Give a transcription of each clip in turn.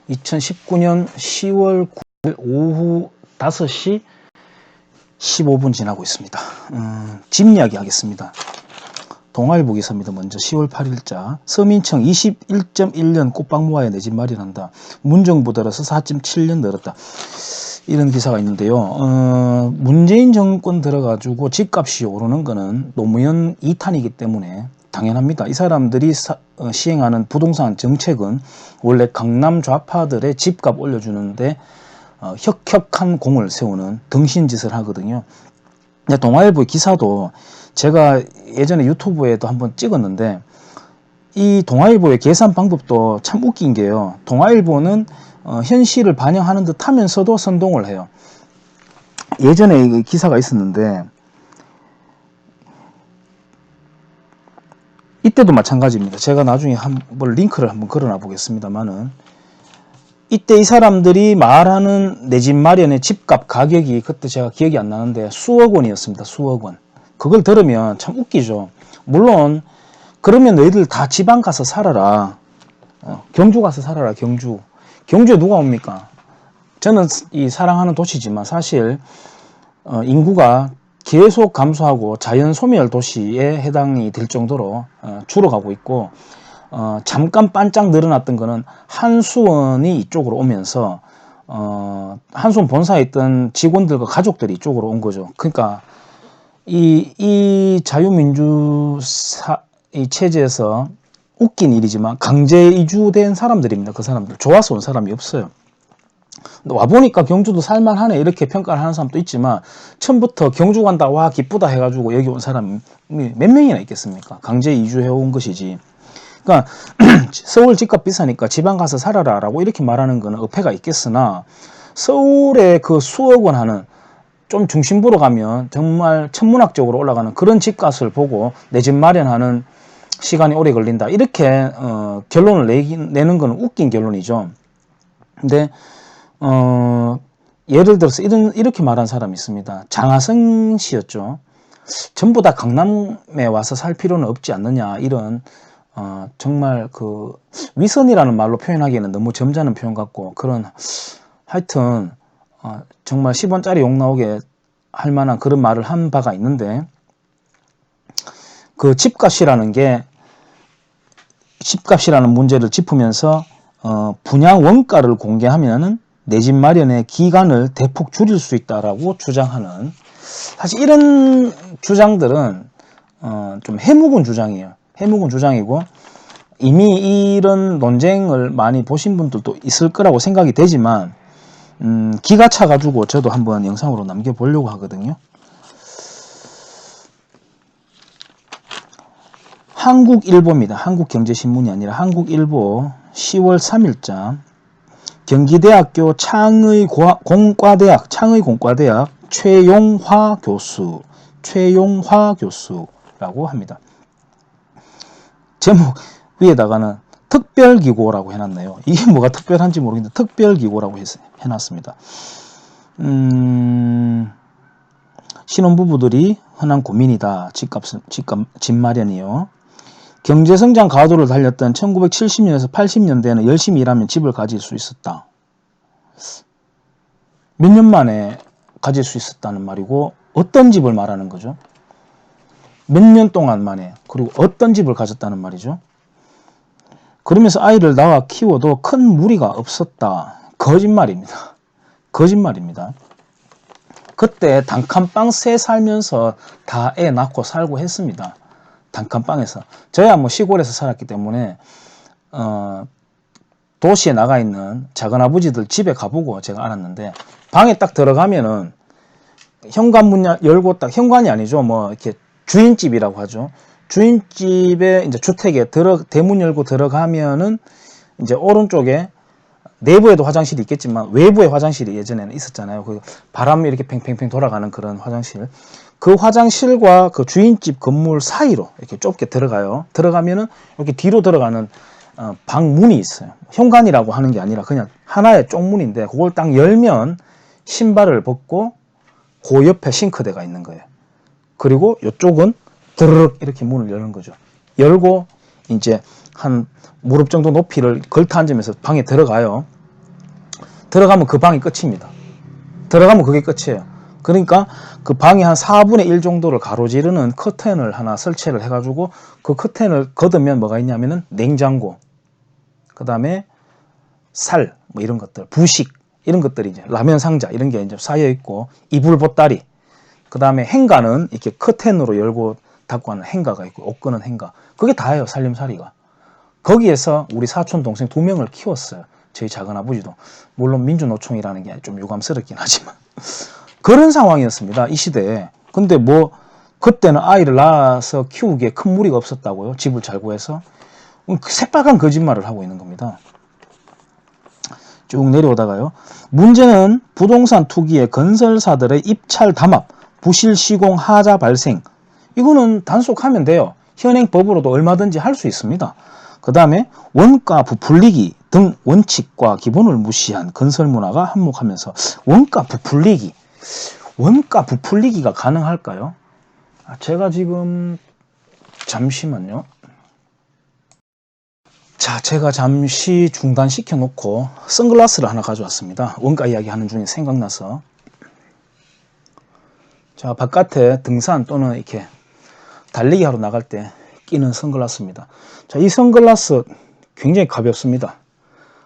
2019년 10월 9일 오후 5시 15분 지나고 있습니다. 집 이야기 하겠습니다. 동아일보 기사입니다. 먼저 10월 8일자 서민청 21.1년 꽃방 모아야 내 집 마련한다. 문정부 들어서 4.7년 늘었다. 이런 기사가 있는데요. 문재인 정권 들어가지고 집값이 오르는 거는 노무현 2탄이기 때문에 당연합니다. 이 사람들이 시행하는 부동산 정책은 원래 강남 좌파들의 집값 올려주는데 혁혁한 공을 세우는 등신짓을 하거든요. 근데 동아일보의 기사도 제가 예전에 유튜브에도 한번 찍었는데 이 동아일보의 계산 방법도 참 웃긴 게요. 동아일보는 현실을 반영하는 듯 하면서도 선동을 해요. 예전에 기사가 있었는데 이때도 마찬가지입니다. 제가 나중에 한번 링크를 한번 걸어놔 보겠습니다만은 이때 이 사람들이 말하는 내 집 마련의 집값 가격이 그때 제가 기억이 안 나는데 수억 원이었습니다. 수억 원. 그걸 들으면 참 웃기죠. 물론 그러면 너희들 다 지방 가서 살아라. 경주 가서 살아라. 경주에 누가 옵니까? 저는 이 사랑하는 도시지만 사실 인구가 계속 감소하고 자연 소멸 도시에 해당이 될 정도로 줄어가고 있고 잠깐 반짝 늘어났던 거는 한수원이 이쪽으로 오면서 한수원 본사에 있던 직원들과 가족들이 이쪽으로 온 거죠. 그러니까 이 자유민주 이 체제에서 웃긴 일이지만 강제 이주된 사람들입니다. 그 사람들 좋아서 온 사람이 없어요. 와보니까 경주도 살만하네 이렇게 평가를 하는 사람도 있지만 처음부터 경주 간다 와 기쁘다 해가지고 여기 온 사람이 몇 명이나 있겠습니까? 강제 이주해 온 것이지. 그러니까 서울 집값 비싸니까 지방 가서 살아라 라고 이렇게 말하는 거는 어폐가 있겠으나 서울에 그 수억 원 하는 좀 중심부로 가면 정말 천문학적으로 올라가는 그런 집값을 보고 내 집 마련하는 시간이 오래 걸린다 이렇게 결론을 내는 거는 웃긴 결론이죠. 근데 예를 들어서 이렇게 말한 사람이 있습니다. 장하성 씨였죠. 전부 다 강남에 와서 살 필요는 없지 않느냐 이런 정말 그 위선이라는 말로 표현하기에는 너무 점잖은 표현 같고 그런 하여튼 정말 10원짜리 욕 나오게 할 만한 그런 말을 한 바가 있는데 그 집값이라는 문제를 짚으면서 분양 원가를 공개하면은 내 집 마련의 기간을 대폭 줄일 수 있다라고 주장하는 사실 이런 주장들은 좀 해묵은 주장이에요. 해묵은 주장이고 이미 이런 논쟁을 많이 보신 분들도 있을 거라고 생각이 되지만 기가 차가지고 저도 한번 영상으로 남겨보려고 하거든요. 한국일보입니다. 한국경제신문이 아니라 한국일보 10월 3일자 경기대학교 창의공과대학 최용화 교수라고 합니다. 제목 위에다가는 특별기고라고 해놨네요. 이게 뭐가 특별한지 모르겠는데 특별기고라고 해놨습니다. 신혼부부들이 흔한 고민이다. 집 마련이요. 경제성장 가도를 달렸던 1970년에서 80년대에는 열심히 일하면 집을 가질 수 있었다. 몇 년 만에 가질 수 있었다는 말이고 어떤 집을 말하는 거죠? 몇 년 동안 만에 그리고 어떤 집을 가졌다는 말이죠? 그러면서 아이를 낳아 키워도 큰 무리가 없었다. 거짓말입니다. 거짓말입니다. 그때 단칸방 새 살면서 다 애 낳고 살고 했습니다. 단칸방에서. 저야 뭐 시골에서 살았기 때문에 도시에 나가 있는 작은아버지들 집에 가보고 제가 알았는데 방에 딱 들어가면은 현관문 열고 딱 현관이 아니죠. 뭐 이렇게 주인집이라고 하죠. 주인집에 이제 주택에 대문 열고 들어가면은 이제 오른쪽에 내부에도 화장실이 있겠지만 외부에 화장실이 예전에는 있었잖아요. 그 바람이 이렇게 팽팽팽 돌아가는 그런 화장실. 그 화장실과 그 주인집 건물 사이로 이렇게 좁게 들어가요. 들어가면은 이렇게 뒤로 들어가는 방문이 있어요. 현관이라고 하는 게 아니라 그냥 하나의 쪽문인데 그걸 딱 열면 신발을 벗고 그 옆에 싱크대가 있는 거예요. 그리고 이쪽은 드르륵 이렇게 문을 여는 거죠. 열고 이제 한 무릎 정도 높이를 걸터 앉으면서 방에 들어가요. 들어가면 그 방이 끝입니다. 들어가면 그게 끝이에요. 그러니까 그 방이 한 4분의 1 정도를 가로지르는 커튼을 하나 설치를 해가지고 그 커튼을 걷으면 뭐가 있냐면은 냉장고, 그 다음에 살, 뭐 이런 것들, 부식, 이런 것들이 이제 라면 상자 이런 게 이제 쌓여 있고, 이불 보따리, 그 다음에 행가는 이렇게 커튼으로 열고 닫고 하는 행가가 있고, 옷 끄는 행가. 그게 다예요, 살림살이가. 거기에서 우리 사촌 동생 2명을 키웠어요. 저희 작은아버지도. 물론 민주노총이라는 게 좀 유감스럽긴 하지만. 그런 상황이었습니다, 이 시대에. 근데 뭐 그때는 아이를 낳아서 키우기에 큰 무리가 없었다고요, 집을 잘 구해서. 새빨간 거짓말을 하고 있는 겁니다. 쭉 내려오다가요, 문제는 부동산 투기의 건설사들의 입찰 담합, 부실 시공 하자 발생. 이거는 단속하면 돼요. 현행법으로도 얼마든지 할 수 있습니다. 그 다음에 원가 부풀리기 등 원칙과 기본을 무시한 건설 문화가 한몫하면서, 원가 부풀리기가 가능할까요? 제가 지금 잠시만요. 자, 제가 잠시 중단시켜 놓고 선글라스를 하나 가져왔습니다. 원가 이야기 하는 중에 생각나서. 자, 바깥에 등산 또는 이렇게 달리기 하러 나갈 때 끼는 선글라스입니다. 자, 이 선글라스 굉장히 가볍습니다.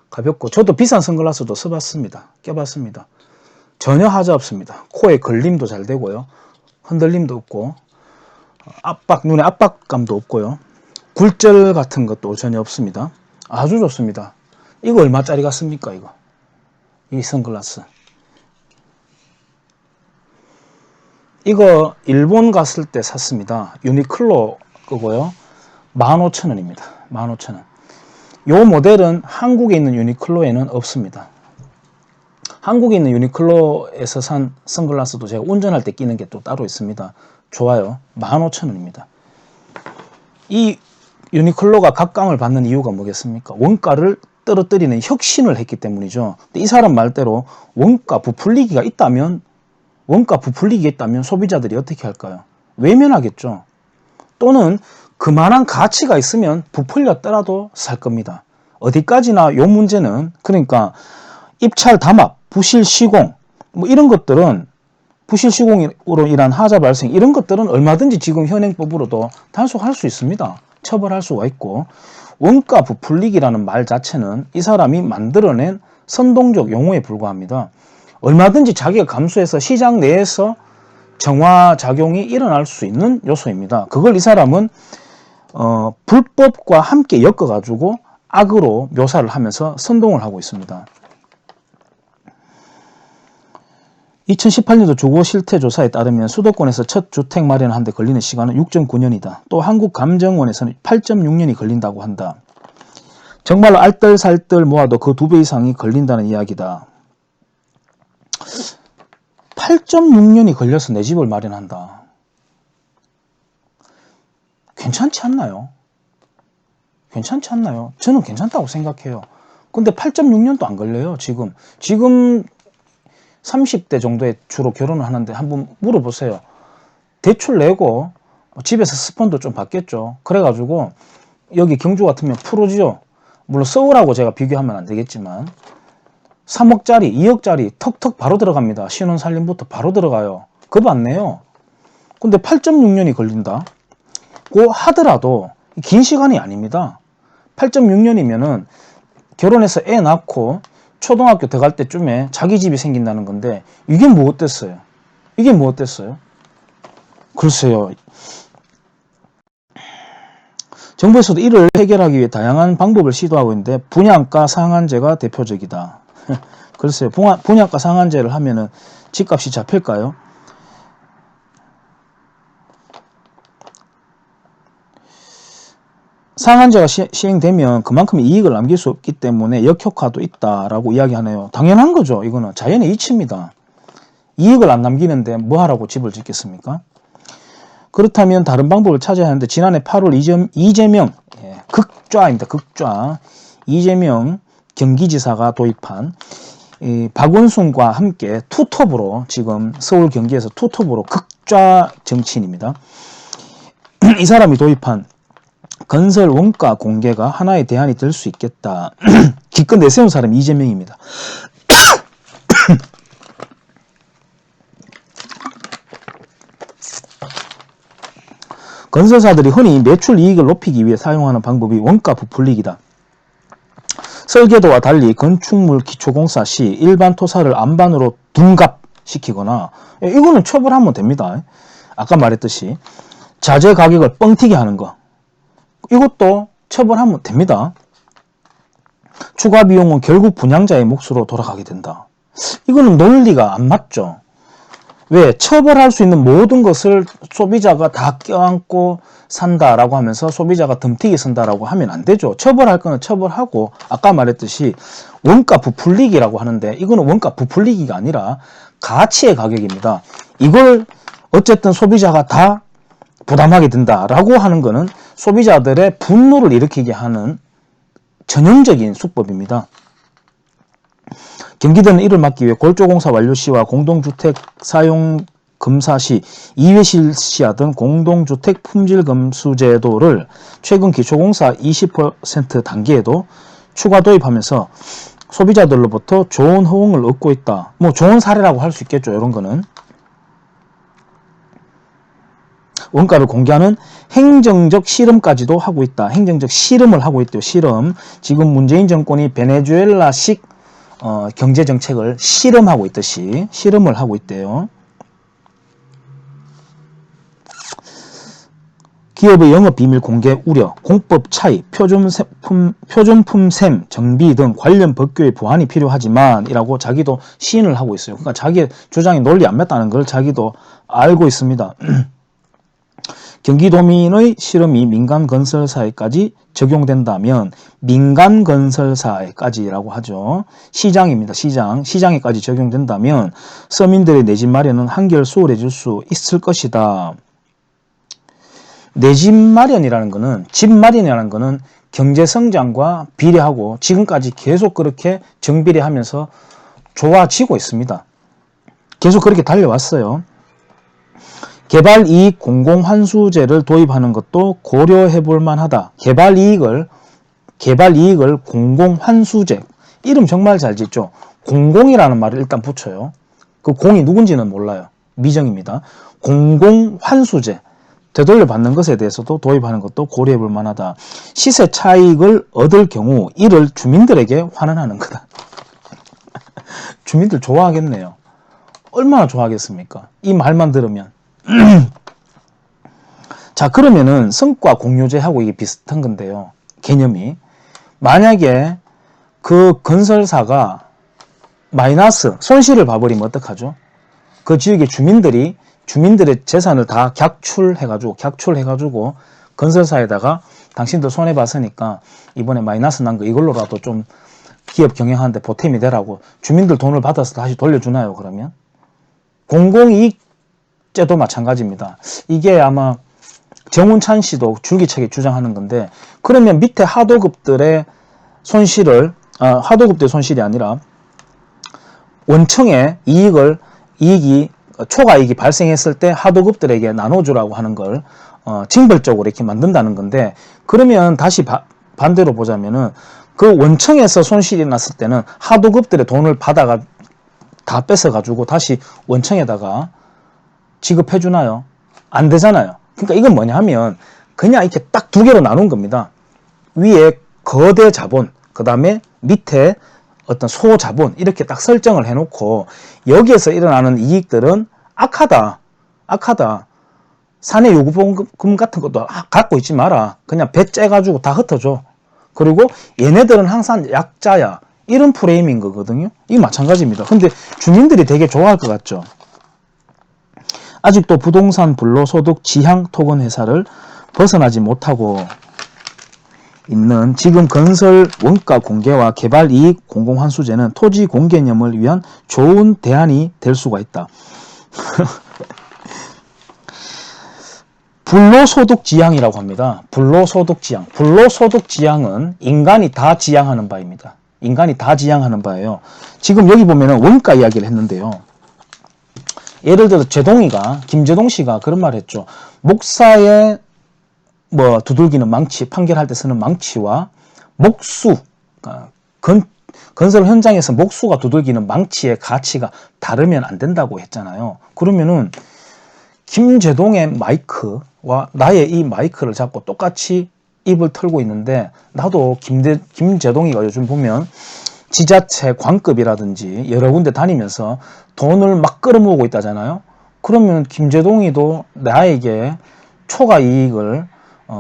가볍고, 저도 비싼 선글라스도 써봤습니다. 껴봤습니다. 전혀 하자 없습니다. 코에 걸림도 잘 되고요. 흔들림도 없고, 눈에 압박감도 없고요. 굴절 같은 것도 전혀 없습니다. 아주 좋습니다. 이거 얼마짜리 같습니까, 이거? 이 선글라스. 이거 일본 갔을 때 샀습니다. 유니클로 거고요. 15,000원입니다. 15,000원. 요 모델은 한국에 있는 유니클로에는 없습니다. 한국에 있는 유니클로에서 산 선글라스도 제가 운전할 때 끼는 게 또 따로 있습니다. 좋아요. 15,000원입니다. 이 유니클로가 각광을 받는 이유가 뭐겠습니까? 원가를 떨어뜨리는 혁신을 했기 때문이죠. 근데 이 사람 말대로 원가 부풀리기가 있다면 소비자들이 어떻게 할까요? 외면하겠죠. 또는 그만한 가치가 있으면 부풀렸더라도 살 겁니다. 어디까지나 요 문제는, 그러니까 입찰 담합, 부실 시공, 뭐 이런 것들은, 부실 시공으로 인한 하자 발생, 이런 것들은 얼마든지 지금 현행법으로도 단속할 수 있습니다. 처벌할 수가 있고, 원가 부풀리기라는 말 자체는 이 사람이 만들어낸 선동적 용어에 불과합니다. 얼마든지 자기가 감수해서 시장 내에서 정화작용이 일어날 수 있는 요소입니다. 그걸 이 사람은 불법과 함께 엮어가지고 악으로 묘사를 하면서 선동을 하고 있습니다. 2018년도 주거실태조사에 따르면 수도권에서 첫 주택 마련하는 데 걸리는 시간은 6.9년이다. 또 한국감정원에서는 8.6년이 걸린다고 한다. 정말로 알뜰살뜰 모아도 그 2배 이상이 걸린다는 이야기다. 8.6년이 걸려서 내 집을 마련한다. 괜찮지 않나요? 괜찮지 않나요? 저는 괜찮다고 생각해요. 근데 8.6년도 안 걸려요, 지금. 지금 30대 정도에 주로 결혼을 하는데 한번 물어보세요. 대출 내고 집에서 스펀도 좀 받겠죠. 그래가지고 여기 경주 같으면 프로지요. 물론 서울하고 제가 비교하면 안 되겠지만 3억짜리, 2억짜리 턱턱 바로 들어갑니다. 신혼살림부터 바로 들어가요. 그거 안 내요. 근데 8.6년이 걸린다? 고 하더라도 긴 시간이 아닙니다. 8.6년이면은 결혼해서 애 낳고 초등학교 들어갈 때쯤에 자기 집이 생긴다는 건데, 이게 뭐 어땠어요? 이게 뭐 어땠어요? 글쎄요. 정부에서도 이를 해결하기 위해 다양한 방법을 시도하고 있는데 분양가 상한제가 대표적이다. 글쎄요. 분양가 상한제를 하면은 집값이 잡힐까요? 상한제가 시행되면 그만큼 이익을 남길 수 없기 때문에 역효과도 있다라고 이야기하네요. 당연한 거죠. 이거는 자연의 이치입니다. 이익을 안 남기는데 뭐 하라고 집을 짓겠습니까? 그렇다면 다른 방법을 찾아야 하는데, 지난해 8월 이재명, 극좌입니다. 극좌. 이재명 경기지사가 도입한 박원순과 함께 투톱으로, 지금 서울 경기에서 투톱으로 극좌 정치인입니다. 이 사람이 도입한 건설 원가 공개가 하나의 대안이 될 수 있겠다. 기껏 내세운 사람이 이재명입니다. 건설사들이 흔히 매출 이익을 높이기 위해 사용하는 방법이 원가 부풀리기다. 설계도와 달리 건축물 기초공사 시 일반 토사를 안반으로 둔갑시키거나, 이거는 처벌하면 됩니다. 아까 말했듯이 자재 가격을 뻥튀기 하는 거, 이것도 처벌하면 됩니다. 추가 비용은 결국 분양자의 몫으로 돌아가게 된다. 이거는 논리가 안 맞죠. 왜? 처벌할 수 있는 모든 것을 소비자가 다 껴안고 산다라고 하면서 소비자가 덤튀기 쓴다라고 하면 안 되죠. 처벌할 거는 처벌하고, 아까 말했듯이 원가 부풀리기라고 하는데, 이거는 원가 부풀리기가 아니라 가치의 가격입니다. 이걸 어쨌든 소비자가 다 부담하게 된다라고 하는 거는 소비자들의 분노를 일으키게 하는 전형적인 수법입니다. 경기도는 이를 막기 위해 골조공사 완료 시와 공동주택 사용 검사 시 2회 실시하던 공동주택 품질검수제도를 최근 기초공사 20% 단계에도 추가 도입하면서 소비자들로부터 좋은 호응을 얻고 있다. 뭐 좋은 사례라고 할 수 있겠죠. 이런 거는. 원가를 공개하는 행정적 실험까지도 하고 있다. 행정적 실험을 하고 있대요. 실험. 지금 문재인 정권이 베네수엘라식 경제정책을 실험하고 있듯이 실험을 하고 있대요. 기업의 영업비밀 공개 우려, 공법 차이, 표준품셈 정비 등 관련 법규의 보완이 필요하지만 이라고 자기도 시인을 하고 있어요. 그러니까 자기의 주장이 논리 안 맞다는 걸 자기도 알고 있습니다. 경기도민의 실험이 민간건설사에까지 적용된다면 민간건설사에까지라고 하죠. 시장입니다. 시장에까지 적용된다면 서민들의 내 집 마련은 한결 수월해질 수 있을 것이다. 내 집 마련이라는 거는, 집 마련이라는 거는 경제성장과 비례하고 지금까지 계속 그렇게 정비례하면서 좋아지고 있습니다. 계속 그렇게 달려왔어요. 개발이익 공공환수제를 도입하는 것도 고려해 볼 만하다. 개발이익을 공공환수제. 이름 정말 잘 짓죠. 공공이라는 말을 일단 붙여요. 그 공이 누군지는 몰라요. 미정입니다. 공공환수제. 되돌려 받는 것에 대해서도 도입하는 것도 고려해 볼 만하다. 시세 차익을 얻을 경우 이를 주민들에게 환원하는 거다. 주민들 좋아하겠네요. 얼마나 좋아하겠습니까? 이 말만 들으면. 자, 그러면은 성과 공유제하고 이게 비슷한 건데요. 개념이. 만약에 그 건설사가 마이너스, 손실을 봐버리면 어떡하죠? 그 지역의 주민들의 재산을 다 객출해가지고 건설사에다가 당신들 손해봤으니까 이번에 마이너스 난 거 이걸로라도 좀 기업 경영하는데 보탬이 되라고 주민들 돈을 받아서 다시 돌려주나요, 그러면? 공공이익제도 마찬가지입니다. 이게 아마 정운찬 씨도 줄기차게 주장하는 건데, 그러면 밑에 하도급들의 손실을, 하도급들의 손실이 아니라 원청의 초과이익이 발생했을 때 하도급들에게 나눠주라고 하는 걸 징벌적으로 이렇게 만든다는 건데, 그러면 다시 반대로 보자면은 그 원청에서 손실이 났을 때는 하도급들의 돈을 받아가 다 뺏어가지고 다시 원청에다가 지급해주나요? 안 되잖아요. 그러니까 이건 뭐냐 하면 그냥 이렇게 딱 두 개로 나눈 겁니다. 위에 거대 자본, 그 다음에 밑에 어떤 소자본, 이렇게 딱 설정을 해놓고 여기에서 일어나는 이익들은 악하다. 사내 요구보금 같은 것도 갖고 있지 마라. 그냥 배 째가지고 다 흩어줘. 그리고 얘네들은 항상 약자야. 이런 프레임인 거거든요. 이게 마찬가지입니다. 근데 주민들이 되게 좋아할 것 같죠. 아직도 부동산 불로소득 지향 토건 회사를 벗어나지 못하고 있는 지금 건설 원가 공개와 개발 이익 공공환수제는 토지 공개념을 위한 좋은 대안이 될 수가 있다. 불로소득 지향이라고 합니다. 불로소득 지향. 불로소득 지향은 인간이 다 지향하는 바입니다. 인간이 다 지향하는 바예요. 지금 여기 보면은 원가 이야기를 했는데요. 예를 들어 김제동 씨가 그런 말을 했죠. 목사의 두들기는 망치, 판결할 때 쓰는 망치와 목수, 건설 현장에서 목수가 두들기는 망치의 가치가 다르면 안 된다고 했잖아요. 그러면은 김제동의 마이크, 와 나의 이 마이크를 잡고 똑같이 입을 털고 있는데, 나도 김제동이가 요즘 보면 지자체 관급이라든지 여러 군데 다니면서 돈을 막 끌어모으고 있다잖아요. 그러면 김제동이도 나에게 초과 이익을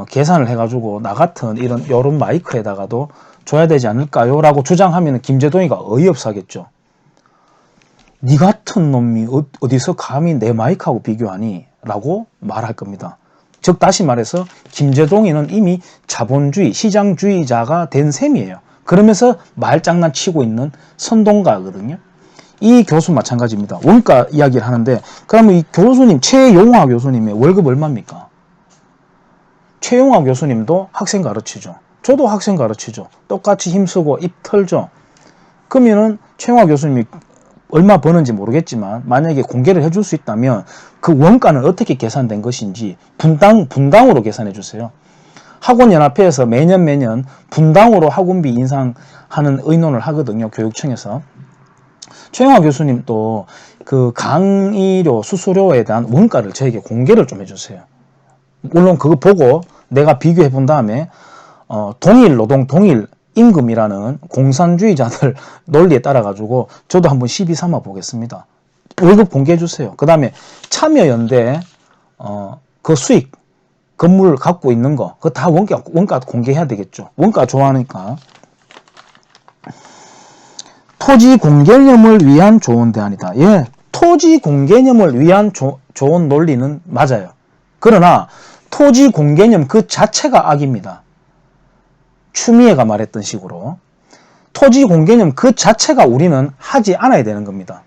계산을 해가지고 나 같은 요런 마이크에다가도 줘야 되지 않을까요? 라고 주장하면 김제동이가 어이없어 하겠죠. 니 같은 놈이 어디서 감히 내 마이크하고 비교하니? 라고 말할 겁니다. 즉 다시 말해서 김제동이는 이미 자본주의, 시장주의자가 된 셈이에요. 그러면서 말장난치고 있는 선동가거든요. 이 교수 마찬가지입니다. 원가 이야기를 하는데, 그러면 이 교수님, 최용화 교수님의 월급 얼마입니까? 최용화 교수님도 학생 가르치죠. 저도 학생 가르치죠. 똑같이 힘쓰고 입 털죠. 그러면은 최용화 교수님이 얼마 버는지 모르겠지만 만약에 공개를 해줄 수 있다면 그 원가는 어떻게 계산된 것인지 분당으로 계산해 주세요. 학원연합회에서 매년 분당으로 학원비 인상하는 의논을 하거든요. 교육청에서. 최영하 교수님도 그 강의료, 수수료에 대한 원가를 저에게 공개를 좀 해주세요. 물론 그거 보고 내가 비교해 본 다음에 동일 노동, 동일 임금이라는 공산주의자들 논리에 따라 가지고 저도 한번 시비 삼아 보겠습니다. 월급 공개해 주세요. 그 다음에 참여연대 그 수익 건물 갖고 있는 거 그거 다 원가 공개해야 되겠죠. 원가 좋아하니까. 토지 공개념을 위한 좋은 대안이다. 예, 토지 공개념을 위한 좋은 논리는 맞아요. 그러나 토지 공개념 그 자체가 악입니다. 추미애가 말했던 식으로 토지 공개념 그 자체가 우리는 하지 않아야 되는 겁니다.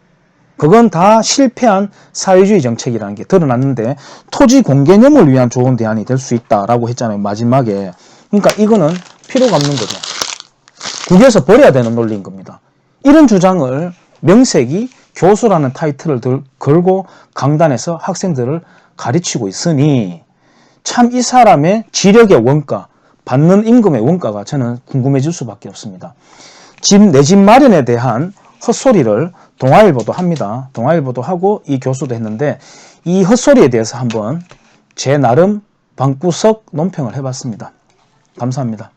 그건 다 실패한 사회주의 정책이라는 게 드러났는데 토지 공개념을 위한 좋은 대안이 될 수 있다라고 했잖아요. 마지막에. 그러니까 이거는 필요가 없는 거죠. 국에서 버려야 되는 논리인 겁니다. 이런 주장을 명색이 교수라는 타이틀을 걸고 강단에서 학생들을 가르치고 있으니 참 이 사람의 지력의 원가, 받는 임금의 원가가 저는 궁금해질 수밖에 없습니다. 내 집 마련에 대한 헛소리를 동아일보도 합니다. 동아일보도 하고 이 교수도 했는데 이 헛소리에 대해서 한번 제 나름 방구석 논평을 해봤습니다. 감사합니다.